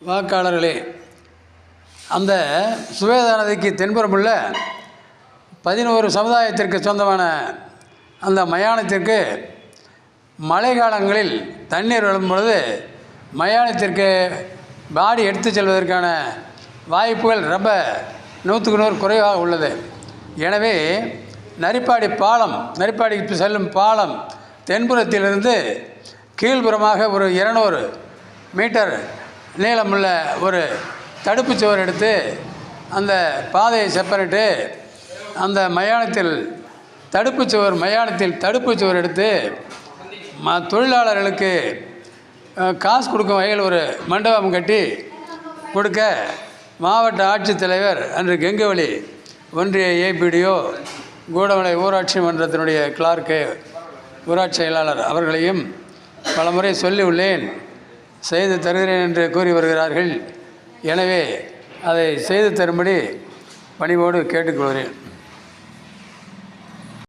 வாக்காளர்களே, அந்த சுவேதா நதிக்கு தென்புறமுள்ள 11 சமுதாயத்திற்கு சொந்தமான அந்த மயானத்திற்கு மழை காலங்களில் தண்ணீர் வரும்பொழுது மயானத்திற்கு பாடி எடுத்து செல்வதற்கான வாய்ப்புகள் ரொம்ப 100க்கு 100 குறைவாக உள்ளது. எனவே நரிப்பாடிக்கு செல்லும் பாலம் தென்புறத்திலிருந்து கீழ்ப்புறமாக ஒரு 200 மீட்டர் நீளமுள்ள ஒரு தடுப்பு சுவர் எடுத்து அந்த பாதையை செப்பனிட்டு அந்த மயானத்தில் தடுப்பு சுவர் எடுத்து தொழிலாளர்களுக்கு காசு கொடுக்கும் வகையில் ஒரு மண்டபம் கட்டி கொடுக்க மாவட்ட ஆட்சித்தலைவர் அன்று கெங்கவழி ஒன்றிய ஏபிடிஓ கூடமலை ஊராட்சி மன்றத்தினுடைய கிளார்க்கு ஊராட்சி செயலாளர் அவர்களையும் பலமுறை சொல்லி உள்ளேன். செய்து தருகிறேன் என்று கூறி வருகிறார்கள். எனவே அதை செய்து தரும்படி பணிவோடு கேட்டுக்கொள்கிறேன்.